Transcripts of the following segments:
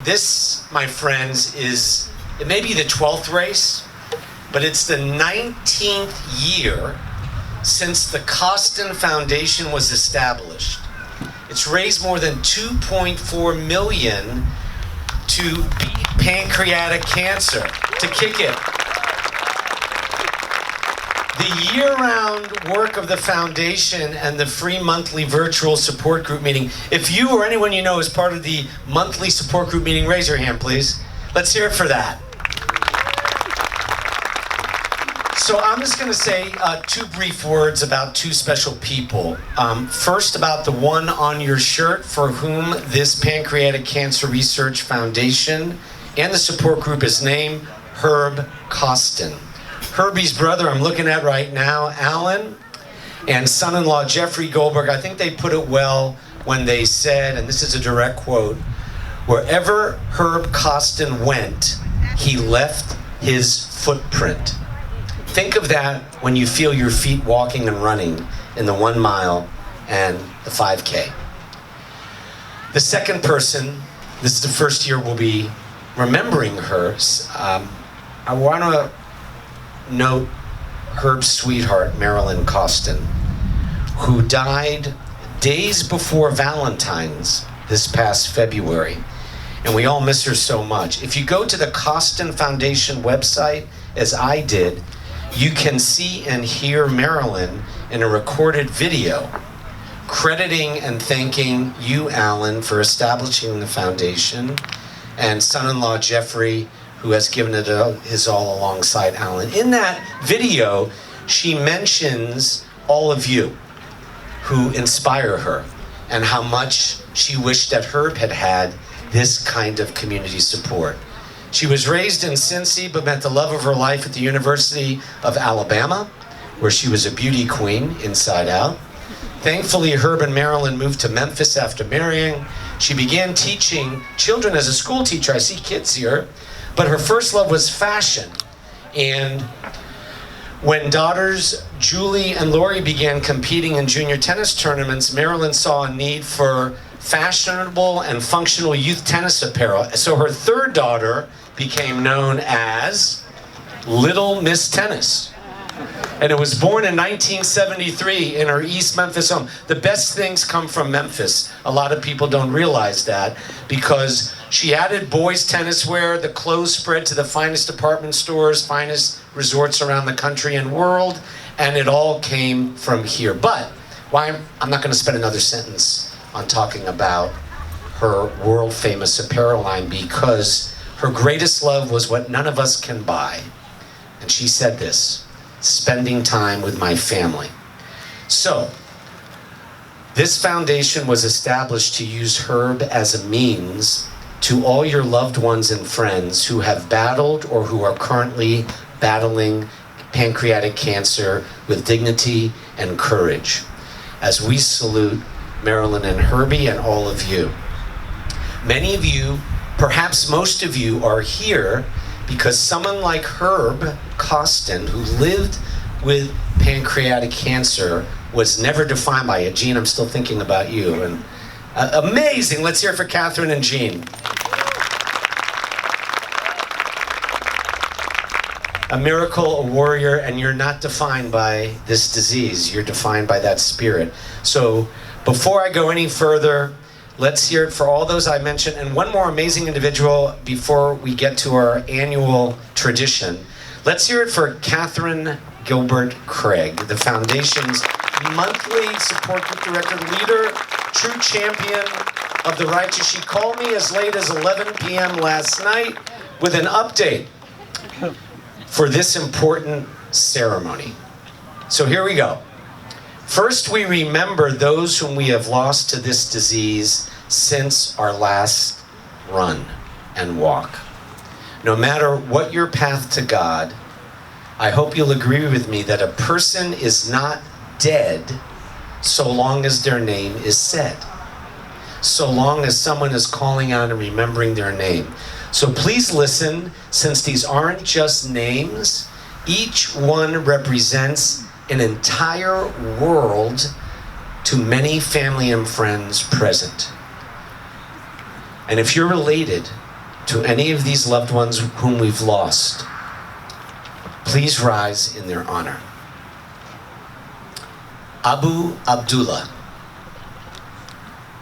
This, my friends, it may be the 12th race, but it's the 19th year since the Kosten Foundation was established. It's raised more than $2.4 million to beat pancreatic cancer, to kick it. The year-round work of the foundation and the free monthly virtual support group meeting. If you or anyone you know is part of the monthly support group meeting, raise your hand, please. Let's hear it for that. So I'm just going to say two brief words about two special people. First, about the one on your shirt for whom this Pancreatic Cancer Research Foundation and the support group is named, Herb Kosten. Herbie's brother I'm looking at right now, Alan, and son-in-law Jeffrey Goldberg, I think they put it well when they said, and this is a direct quote, "Wherever Herb Kosten went, he left his footprint." Think of that when you feel your feet walking and running in the 1 mile and the 5K. The second person, this is the first year we'll be remembering her. I want to note Herb's sweetheart, Marilyn Kosten, who died days before Valentine's this past February. And we all miss her so much. If you go to the Kosten Foundation website, as I did, you can see and hear Marilyn in a recorded video crediting and thanking you, Alan, for establishing the foundation, and son-in-law Jeffrey, who has given it his all alongside Alan. In that video, she mentions all of you who inspire her and how much she wished that Herb had had this kind of community support. She was raised in Cincy, but met the love of her life at the University of Alabama, where she was a beauty queen inside out. Thankfully, Herb and Marilyn moved to Memphis after marrying. She began teaching children as a school teacher. I see kids here. But her first love was fashion. And when daughters Julie and Lori began competing in junior tennis tournaments, Marilyn saw a need for fashionable and functional youth tennis apparel. So her third daughter became known as Little Miss Tennis. And it was born in 1973 in her East Memphis home. The best things come from Memphis. A lot of people don't realize that, because she added boys' tennis wear. The clothes spread to the finest department stores, finest resorts around the country and world, and it all came from here. But I'm not going to spend another sentence on talking about her world-famous apparel line, because her greatest love was what none of us can buy. And she said this: spending time with my family. So, this foundation was established to use Herb as a means to all your loved ones and friends who have battled or who are currently battling pancreatic cancer with dignity and courage. As we salute Marilyn and Herbie and all of you. Many of you, perhaps most of you, are here because someone like Herb Kosten, who lived with pancreatic cancer, was never defined by it. Jean, I'm still thinking about you. And amazing. Let's hear it for Catherine and Jean. A miracle, a warrior, and you're not defined by this disease. You're defined by that spirit. So before I go any further, let's hear it for all those I mentioned, and one more amazing individual before we get to our annual tradition. Let's hear it for Catherine Gilbert Craig, the Foundation's monthly support group director, leader, true champion of the righteous. She called me as late as 11 p.m. last night with an update for this important ceremony. So here we go. First, we remember those whom we have lost to this disease since our last run and walk. No matter what your path to God, I hope you'll agree with me that a person is not dead so long as their name is said, so long as someone is calling out and remembering their name. So please listen, since these aren't just names, each one represents an entire world to many family and friends present. And if you're related, to any of these loved ones whom we've lost, please rise in their honor. Abu Abdullah,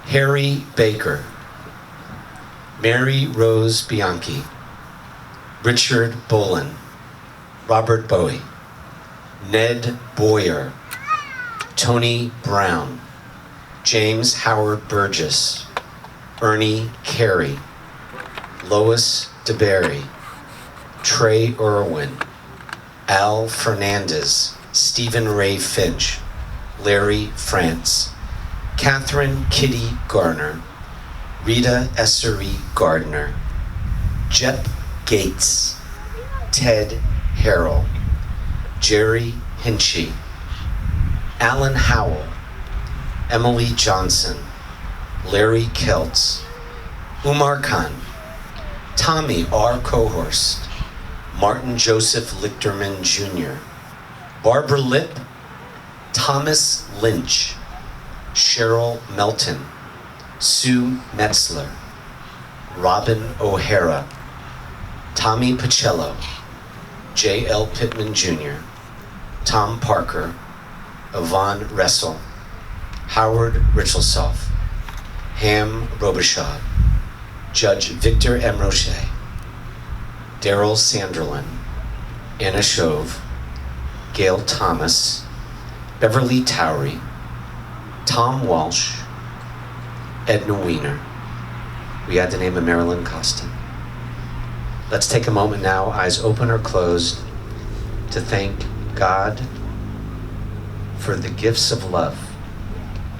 Harry Baker, Mary Rose Bianchi, Richard Bolin, Robert Bowie, Ned Boyer, Tony Brown, James Howard Burgess, Ernie Carey, Lois DeBerry, Trey Irwin, Al Fernandez, Stephen Ray Finch, Larry France, Catherine Kitty Garner, Rita Essery Gardner, Jep Gates, Ted Harrell, Jerry Hinchy, Alan Howell, Emily Johnson, Larry Keltz, Umar Khan, Tommy R. Cohorst, Martin Joseph Lichterman Jr., Barbara Lipp, Thomas Lynch, Cheryl Melton, Sue Metzler, Robin O'Hara, Tommy Pacello, J.L. Pittman Jr., Tom Parker, Yvonne Ressel, Howard Richelsoff, Ham Robichaud, Judge Victor M. Roche, Daryl Sanderlin, Anna Shove, Gail Thomas, Beverly Towery, Tom Walsh, Edna Wiener. We had the name of Marilyn Kosten. Let's take a moment now, eyes open or closed, to thank God for the gifts of love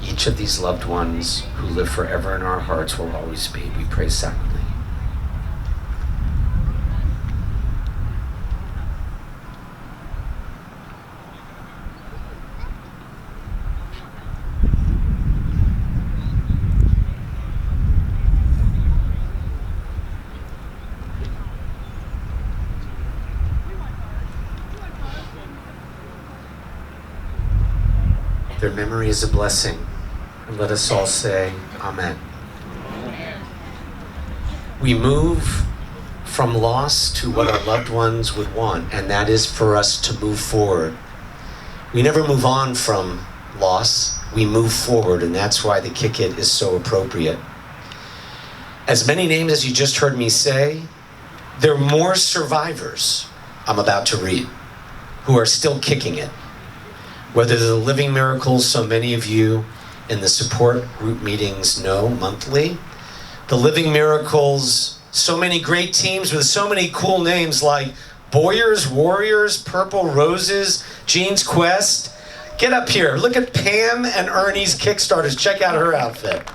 each of these loved ones who live forever in our hearts will always be. We pray silently. Their memory is a blessing. And let us all say, Amen. We move from loss to what our loved ones would want, and that is for us to move forward. We never move on from loss, we move forward, and that's why the Kick It is so appropriate. As many names as you just heard me say, there are more survivors I'm about to read who are still kicking it. Whether they're the living miracles so many of you in the support group meetings know monthly, the living miracles, so many great teams with so many cool names like Boyers, Warriors, Purple Roses, Jean's Quest. Get up here, look at Pam and Ernie's Kickstarters, check out her outfit.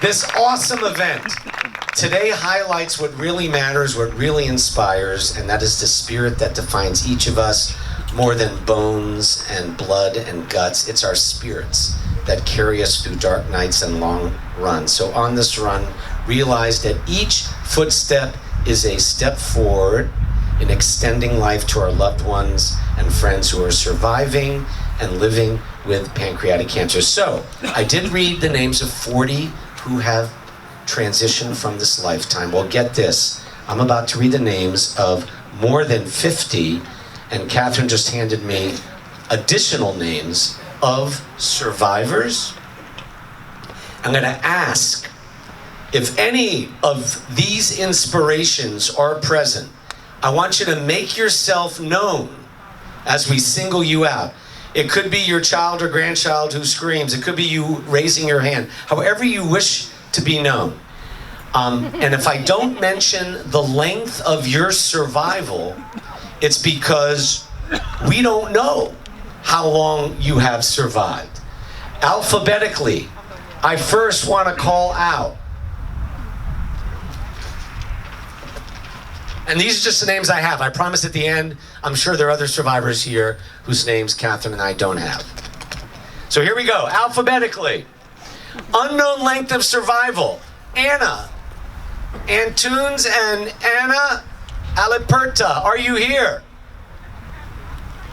This awesome event today highlights what really matters, what really inspires, and that is the spirit that defines each of us. More than bones and blood and guts, it's our spirits that carry us through dark nights and long runs. So on this run, realize that each footstep is a step forward in extending life to our loved ones and friends who are surviving and living with pancreatic cancer. So I did read the names of 40 who have transitioned from this lifetime. Well, get this, I'm about to read the names of more than 50. And Catherine just handed me additional names of survivors. I'm gonna ask if any of these inspirations are present. I want you to make yourself known as we single you out. It could be your child or grandchild who screams. It could be you raising your hand. However you wish to be known. And if I don't mention the length of your survival, it's because we don't know how long you have survived. Alphabetically, I first want to call out. And these are just the names I have. I promise at the end, I'm sure there are other survivors here whose names Catherine and I don't have. So here we go, alphabetically. Unknown length of survival. Anna Antunes and Anna Aliperta, are you here?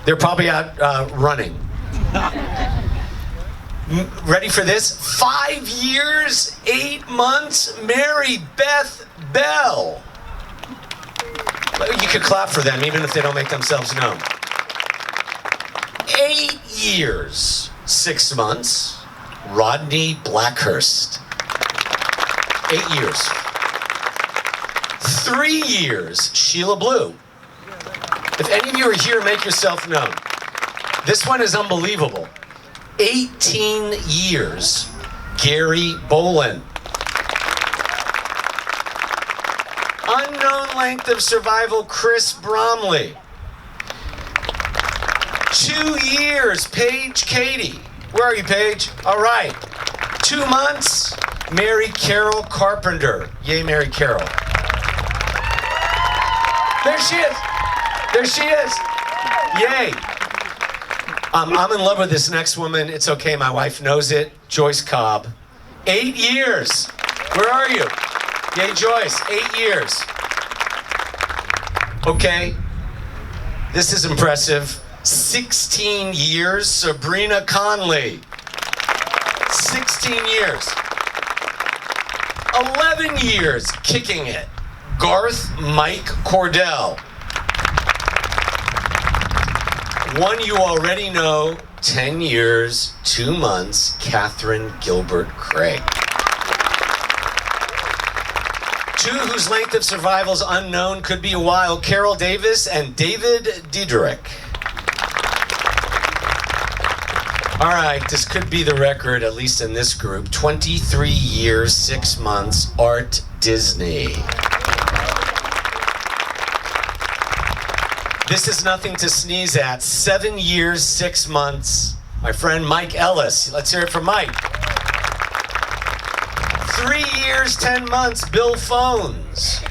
They're probably out running. Ready for this? 5 years, 8 months, Mary Beth Bell. You could clap for them even if they don't make themselves known. 8 years, 6 months, Rodney Blackhurst. 8 years. 3 years, Sheila Blue. If any of you are here, make yourself known. This one is unbelievable. 18 years, Gary Bolin. Unknown length of survival, Chris Bromley. 2 years, Paige Katie. Where are you, Paige? All right. 2 months, Mary Carol Carpenter. Yay, Mary Carol. There she is. There she is. Yay. I'm in love with this next woman. It's okay, my wife knows it. Joyce Cobb. 8 years. Where are you? Yay, Joyce. 8 years. Okay. This is impressive. 16 years, Sabrina Conley. 16 years. 11 years, kicking it, Garth Mike Cordell. One you already know, 10 years, 2 months, Catherine Gilbert Craig. 2 whose length of survival is unknown, could be a while, Carol Davis and David Diedrich. All right, this could be the record, at least in this group. 23 years, 6 months, Art Disney. This is nothing to sneeze at. 7 years, 6 months, my friend Mike Ellis. Let's hear it from Mike. 3 years, 10 months, Bill Phones.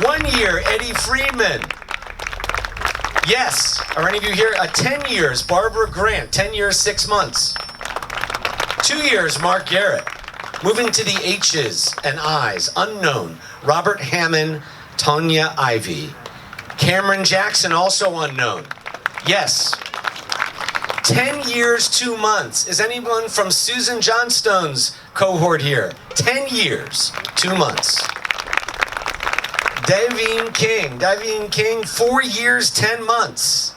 1 year, Eddie Friedman. Yes, are any of you here? 10 years, Barbara Grant. 10 years, 6 months. 2 years, Mark Garrett. Moving to the H's and I's, unknown, Robert Hammond, Tonya Ivey. Cameron Jackson, also unknown. Yes. 10 years, 2 months. Is anyone from Susan Johnstone's cohort here? 10 years, 2 months. Davine King, 4 years, 10 months.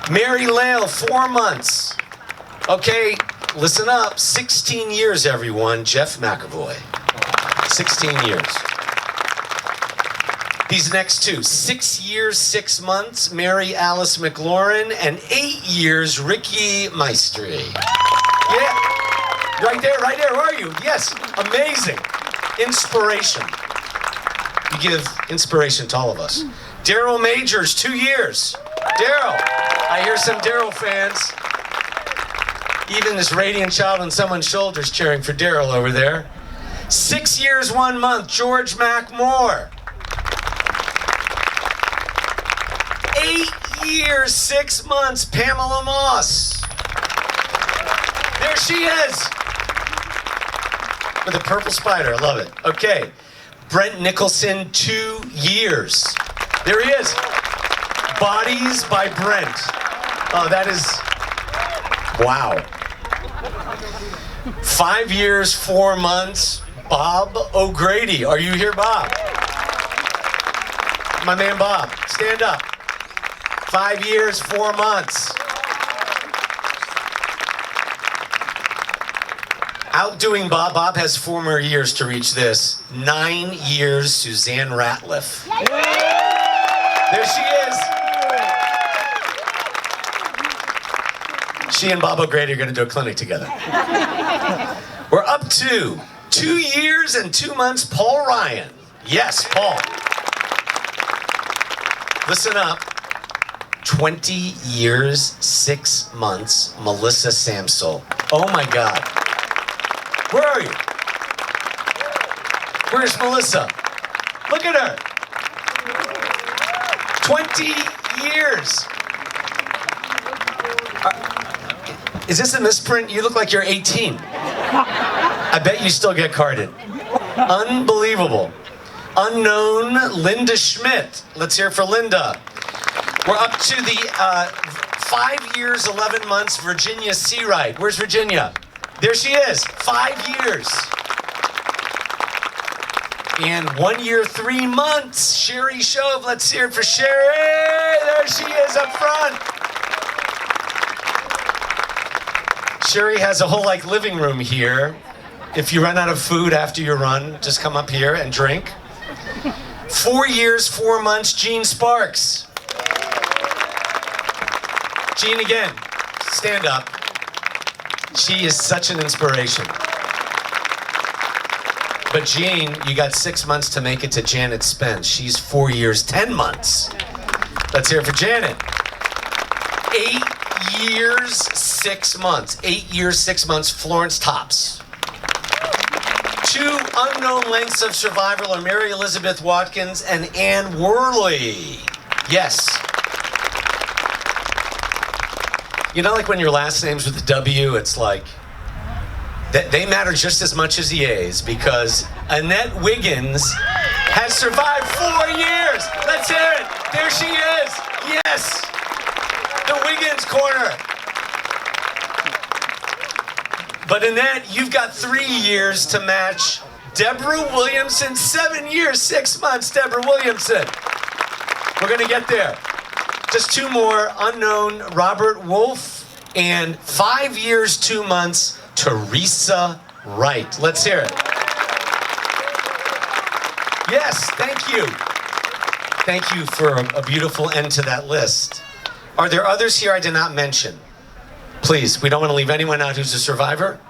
Mary Lale, 4 months. Okay, listen up. 16 years, everyone. Jeff McAvoy. 16 years. These next 2, 6 years, 6 months, Mary Alice McLaurin, and 8 years, Ricky Maestri. Yeah, right there, where are you? Yes, amazing. Inspiration. You give inspiration to all of us. Daryl Majors, 2 years. Daryl, I hear some Daryl fans. Even this radiant child on someone's shoulders cheering for Daryl over there. 6 years, 1 month, George McMore. 8 years, 6 months, Pamela Moss. There she is. With a purple spider, I love it. Okay, Brent Nicholson, 2 years. There he is. Bodies by Brent. Oh, that is, wow. 5 years, 4 months, Bob O'Grady. Are you here, Bob? My man Bob, stand up. 5 years, 4 months. Outdoing Bob. Bob has 4 more years to reach this. 9 years, Suzanne Ratliff. There she is. She and Bob O'Grady are going to do a clinic together. We're up to 2 years and 2 months, Paul Ryan. Yes, Paul. Listen up. 20 years, 6 months, Melissa Samsel. Oh my God. Where are you? Where's Melissa? Look at her. 20 years. Is this a misprint? You look like you're 18. I bet you still get carded. Unbelievable. Unknown Linda Schmidt. Let's hear it for Linda. We're up to the 5 years, 11 months, Virginia Seawright. Where's Virginia? There she is, 5 years. And 1 year, 3 months, Sherry Shove. Let's hear it for Sherry. There she is up front. Sherry has a whole living room here. If you run out of food after your run, just come up here and drink. 4 years, 4 months, Jean Sparks. Jean, again, stand up. She is such an inspiration. But Jean, you got 6 months to make it to Janet Spence. She's 4 years, 10 months. Let's hear it for Janet. 8 years, 6 months. 8 years, 6 months, Florence Tops. 2 unknown lengths of survival are Mary Elizabeth Watkins and Anne Worley. Yes. You know, when your last name's with a W, it's they matter just as much as the A's, because Annette Wiggins has survived 4 years. Let's hear it. There she is. Yes. The Wiggins corner. But Annette, you've got 3 years to match Deborah Williamson. 7 years, 6 months, Deborah Williamson. We're going to get there. Just 2 more, unknown Robert Wolf, and 5 years, 2 months, Teresa Wright. Let's hear it. Yes, thank you. Thank you for a beautiful end to that list. Are there others here I did not mention? Please, we don't want to leave anyone out who's a survivor.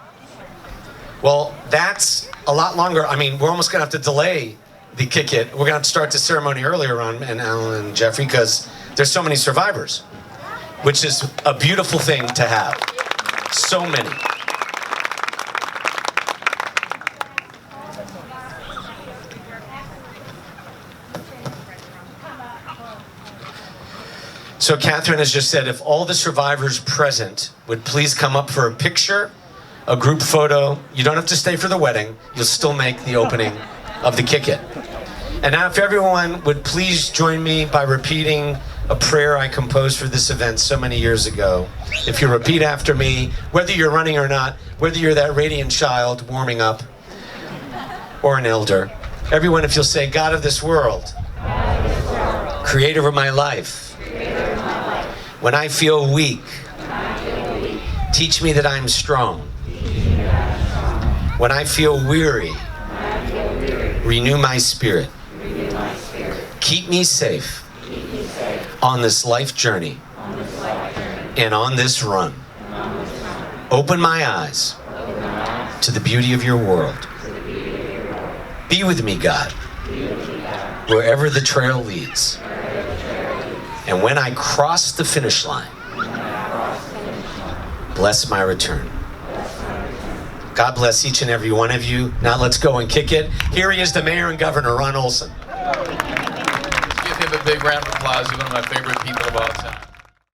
Well, that's a lot longer. I mean, we're almost going to have to delay the kick it. We're going to have to start the ceremony earlier on, and Alan and Jeffrey, because there's so many survivors, which is a beautiful thing to have. So many. So Catherine has just said, if all the survivors present would please come up for a picture, a group photo. You don't have to stay for the wedding. You'll still make the opening of the Kick It. And now if everyone would please join me by repeating a prayer I composed for this event so many years ago. If you repeat after me, whether you're running or not, whether you're that radiant child warming up or an elder. Everyone, if you'll say, God of this world, creator of my life, when I feel weak, teach me that I'm strong. When I feel weary, renew my spirit. Keep me safe on this life journey and on this run. Open my eyes to the beauty of your world. Be with me, God, wherever the trail leads. And when I cross the finish line, bless my return. God bless each and every one of you. Now let's go and kick it. Here he is, the mayor and governor, Ron Olson. Give him a big round of applause. He's one of my favorite people of all time.